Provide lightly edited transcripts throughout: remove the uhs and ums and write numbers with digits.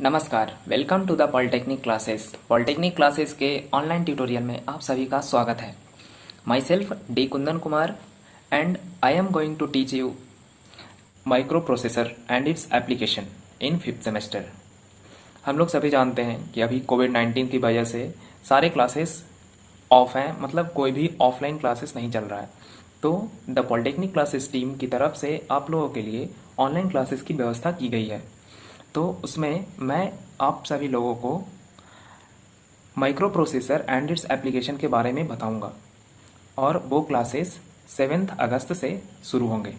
नमस्कार, welcome to the polytechnic classes. Polytechnic classes के online tutorial में आप सभी का स्वागत है। Myself D Kundan Kumar and I am going to teach you microprocessor and its application in fifth semester. हम लोग सभी जानते हैं कि अभी कोविड-19 की वजह से सारे क्लासेस ऑफ हैं, मतलब कोई भी ऑफलाइन क्लासेस नहीं चल रहा है। तो द पॉलिटेक्निक क्लासेस टीम की तरफ से आप लोगों के लिए ऑनलाइन क्लासेस की व्यवस्था की गई है। तो उसमें मैं आप सभी लोगों को micro processor and its application के बारे में बताऊंगा और वो क्लासेस 7 अगस्त से शुरू होंगे।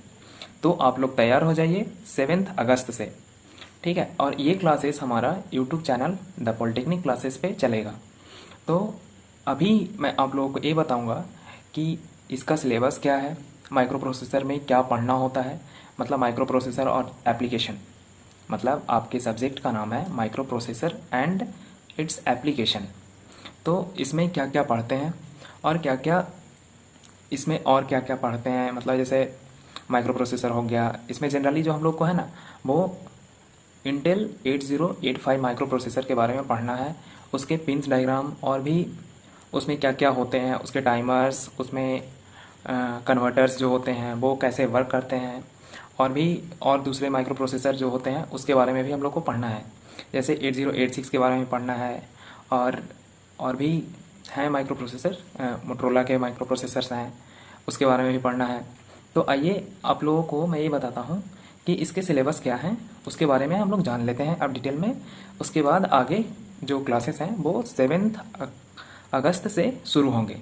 तो आप लोग तैयार हो जाइए 7 अगस्त से, ठीक है। और ये क्लासेस हमारा YouTube channel the polytechnic classes पे चलेगा। तो अभी मैं आप लोगों को ये बताऊंगा कि इसका सिलेबस क्या है, माइक्रो प्रोसेसर में क्या पढ़ना होता है, मतलब माइक्रो प्रोसेसर और एप्लीकेशन, मतलब आपके सब्जेक्ट का नाम है micro processor and its application. तो इसमें क्या क्या पढ़ते हैं और क्या क्या इसमें और क्या क्या पढ़ते हैं, मतलब जैसे माइक्रो प्रोसेसर हो गया, इसमें जनरली जो हम लोग को है ना वो इंटेल 8085 माइक्रो प्रोसेसर के बारे में पढ़ना है। उसके पिंस डायग्राम और भी उसमें क्या क्या होते हैं, उसके टाइमर्स, उसमें कन्वर्टर्स जो होते हैं वो कैसे वर्क करते हैं, और भी और दूसरे माइक्रो प्रोसेसर जो होते हैं उसके बारे में भी हम लोग को पढ़ना है। जैसे 8086 के बारे में पढ़ना है, और भी हैं माइक्रो प्रोसेसर, मोटरोला के माइक्रो प्रोसेसर्स हैं, उसके बारे में भी पढ़ना है। तो आइए आप लोगों को मैं ये बताता हूँ कि इसके सिलेबस क्या हैं, उसके बारे में हम लोग जान लेते हैं अब डिटेल में। उसके बाद आगे जो क्लासेस हैं वो 7 अगस्त से शुरू होंगे,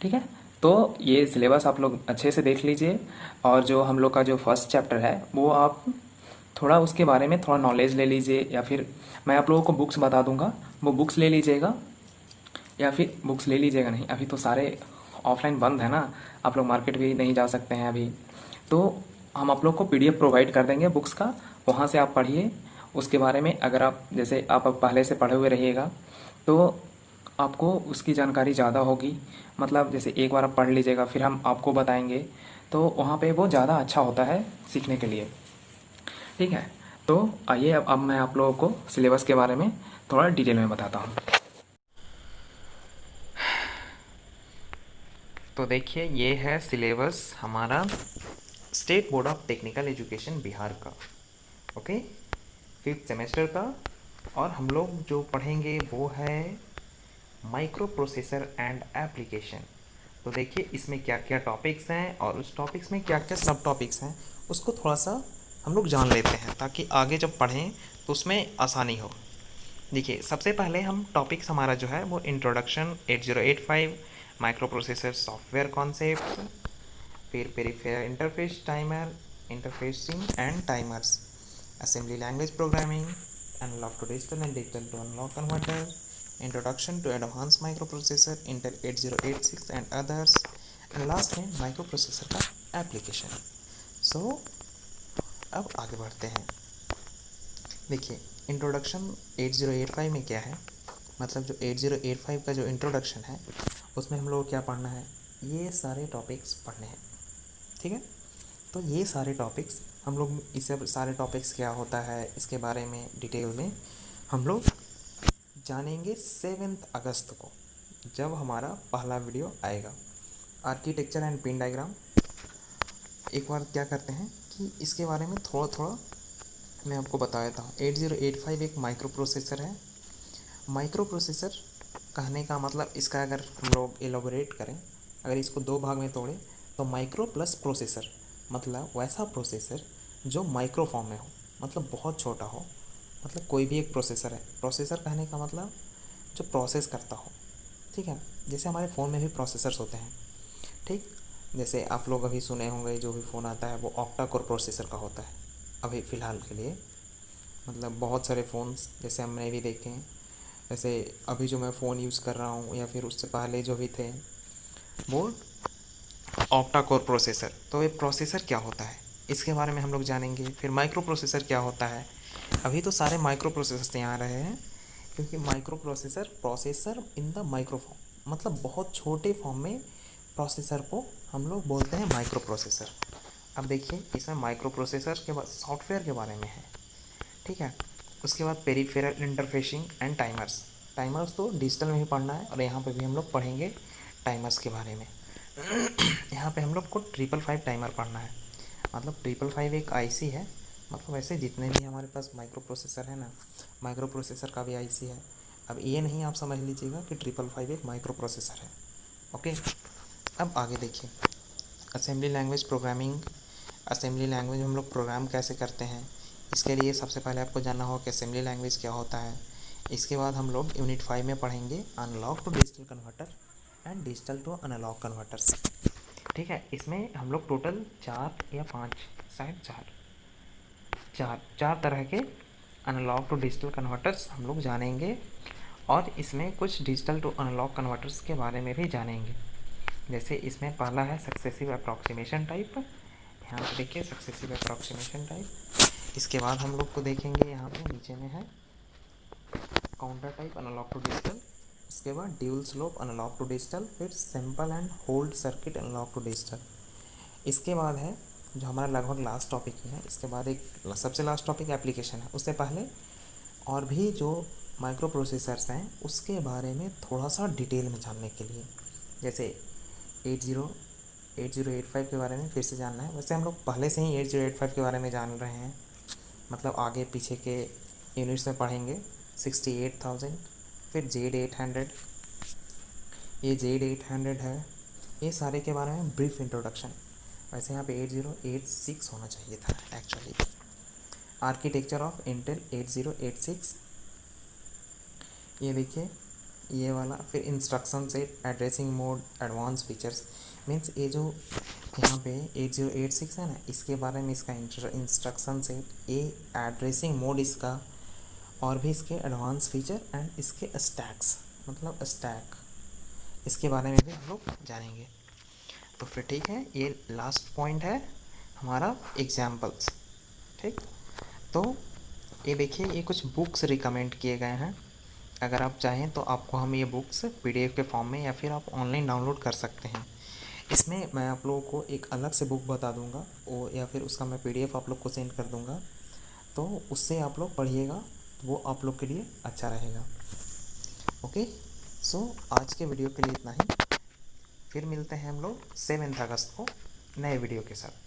ठीक है। तो ये सिलेबस आप लोग अच्छे से देख लीजिए, और जो हम लोग का जो फर्स्ट चैप्टर है वो आप थोड़ा उसके बारे में थोड़ा नॉलेज ले लीजिए, या फिर मैं आप लोगों को बुक्स बता दूंगा, वो बुक्स ले लीजिएगा। या फिर बुक्स ले लीजिएगा नहीं, अभी तो सारे ऑफलाइन बंद है ना, आप लोग मार्केट भी नहीं जा सकते हैं अभी। तो हम आप लोग को पीडीएफ प्रोवाइड कर देंगे बुक्स का, वहाँ से आप पढ़िए उसके बारे में। अगर आप जैसे आप अब पहले से पढ़े हुए रहिएगा तो आपको उसकी जानकारी ज़्यादा होगी। मतलब जैसे एक बार आप पढ़ लीजिएगा फिर हम आपको बताएंगे, तो वहाँ पे वो ज़्यादा अच्छा होता है सीखने के लिए, ठीक है। तो आइए अब मैं आप लोगों को सिलेबस के बारे में थोड़ा डिटेल में बताता हूँ। तो देखिए ये है सिलेबस हमारा state board of technical education Bihar का, ओके, फिफ्थ सेमेस्टर का। और हम लोग जो पढ़ेंगे वो है माइक्रो प्रोसेसर एंड एप्लीकेशन। तो देखिए इसमें क्या क्या टॉपिक्स हैं और उस टॉपिक्स में क्या क्या सब टॉपिक्स हैं, उसको थोड़ा सा हम लोग जान लेते हैं ताकि आगे जब पढ़ें तो उसमें आसानी हो। देखिए सबसे पहले हम टॉपिक्स हमारा जो है वो introduction 8085 microprocessor software concept, फिर peripheral interface timer, interfacing and timers, assembly language programming, analog to digital and digital to analog converter, introduction to advanced microprocessor Intel 8086 and others, and last में microprocessor का application। so अब आगे बढ़ते हैं। देखिए introduction 8085 में क्या है, मतलब जो 8085 का जो इंट्रोडक्शन है उसमें हम लोग क्या पढ़ना है, ये सारे टॉपिक्स पढ़ने हैं, ठीक है। तो ये सारे टॉपिक्स हम लोग, इससे सारे टॉपिक्स क्या होता है इसके बारे में डिटेल में हम लोग जानेंगे 7 अगस्त को, जब हमारा पहला वीडियो आएगा। आर्किटेक्चर एंड पिन डायग्राम, एक बार क्या करते हैं कि इसके बारे में थोड़ा थोड़ा मैं आपको बता देता हूँ। 8085 एक माइक्रो प्रोसेसर है। माइक्रो प्रोसेसर कहने का मतलब इसका अगर हम लोग एलोबरेट करें, अगर इसको दो भाग में तोड़ें तो माइक्रो प्लस प्रोसेसर मतलब वैसा प्रोसेसर जो माइक्रो फॉर्म में हो, मतलब बहुत छोटा हो, मतलब कोई भी एक प्रोसेसर है। प्रोसेसर कहने का मतलब जो प्रोसेस करता हो, ठीक है। जैसे हमारे फ़ोन में भी प्रोसेसर्स होते हैं, ठीक। जैसे आप लोग अभी सुने होंगे जो भी फ़ोन आता है वो ऑक्टा कोर प्रोसेसर का होता है अभी फ़िलहाल के लिए, मतलब बहुत सारे फ़ोन्स जैसे हमने भी देखे हैं। जैसे अभी जो मैं फ़ोन यूज़ कर रहा हूँ या फिर उससे पहले जो भी थे वो ऑक्टा कोर प्रोसेसर। तो ये प्रोसेसर क्या होता है इसके बारे में हम लोग जानेंगे। फिर माइक्रो प्रोसेसर क्या होता है, अभी तो सारे माइक्रो प्रोसेसर यहाँ आ रहे हैं, क्योंकि micro processor processor in the micro form, मतलब बहुत छोटे फॉर्म में प्रोसेसर को हम लोग बोलते हैं माइक्रो प्रोसेसर। अब देखिए इसमें माइक्रो प्रोसेसर के बाद सॉफ्टवेयर के बारे में है, ठीक है। उसके बाद peripheral interfacing and timers. Timers तो डिजिटल में ही पढ़ना है और यहाँ पे भी हम लोग पढ़ेंगे टाइमर्स के बारे में। यहाँ पे हम लोग को 555 टाइमर पढ़ना है। मतलब 555 एक आईसी है, मतलब ऐसे जितने भी हमारे पास माइक्रो प्रोसेसर है ना, माइक्रो प्रोसेसर का भी आईसी है। अब ये नहीं आप समझ लीजिएगा कि 555 एक माइक्रो प्रोसेसर है। ओके, अब आगे देखिए assembly language programming. Assembly language हम लोग प्रोग्राम कैसे करते हैं, इसके लिए सबसे पहले आपको जानना होगा कि असेंबली लैंग्वेज क्या होता है। इसके बाद हम लोग यूनिट 5 में पढ़ेंगे analog to digital converter and digital to analog converters. ठीक है, इसमें हम लोग टोटल 4 या 5, शायद चार तरह के अनलॉग टू डिजिटल कन्वर्टर्स हम लोग जानेंगे और इसमें कुछ डिजिटल टू अनलॉग कन्वर्टर्स के बारे में भी जानेंगे। जैसे इसमें पहला है सक्सेसिव अप्रॉक्सीमेशन टाइप। यहाँ पे देखिए सक्सेसिव अप्रॉक्सीमेशन टाइप। इसके बाद हम लोग को देखेंगे यहाँ पे नीचे में है counter type analog to digital. इसके बाद dual slope analog to digital, फिर sample and hold circuit analog to digital. इसके बाद है जो हमारा लगभग लास्ट टॉपिक ही है, इसके बाद एक सबसे लास्ट टॉपिक एप्लीकेशन है। उससे पहले और भी जो माइक्रो प्रोसेसर्स हैं उसके बारे में थोड़ा सा डिटेल में जानने के लिए, जैसे 8085 के बारे में फिर से जानना है। वैसे हम लोग पहले से ही 8085 के बारे में जान रहे हैं, मतलब आगे पीछे के यूनिट्स में पढ़ेंगे। 68,000, फिर Z800, ये Z800 है, ये सारे के बारे में ब्रीफ इंट्रोडक्शन। वैसे यहाँ पे 8086 होना चाहिए था एक्चुअली। आर्किटेक्चर ऑफ इंटेल 8086, ये देखिए ये वाला। फिर instruction set, addressing mode, advance features. Means ये जो यहाँ पे 8086 है ना, इसके बारे में इसका इंस्ट्रक्शन सेट, ये एड्रेसिंग मोड इसका, और भी इसके एडवांस फीचर एंड इसके स्टैक्स, मतलब स्टैक, इसके बारे में भी हम लोग जानेंगे। तो फिर ठीक है, ये लास्ट पॉइंट है हमारा एग्जाम्पल्स। ठीक, तो ये देखिए ये कुछ बुक्स रिकमेंड किए गए हैं। अगर आप चाहें तो आपको हम ये बुक्स पीडीएफ के फॉर्म में या फिर आप ऑनलाइन डाउनलोड कर सकते हैं। इसमें मैं आप लोगों को एक अलग से बुक बता दूंगा वो, या फिर उसका मैं पीडीएफ आप लोग को सेंड कर दूंगा, तो उससे आप लोग पढ़िएगा, वो आप लोग के लिए अच्छा रहेगा। ओके, सो आज के वीडियो के लिए इतना ही। फिर मिलते हैं हम लोग 7 अगस्त को नए वीडियो के साथ।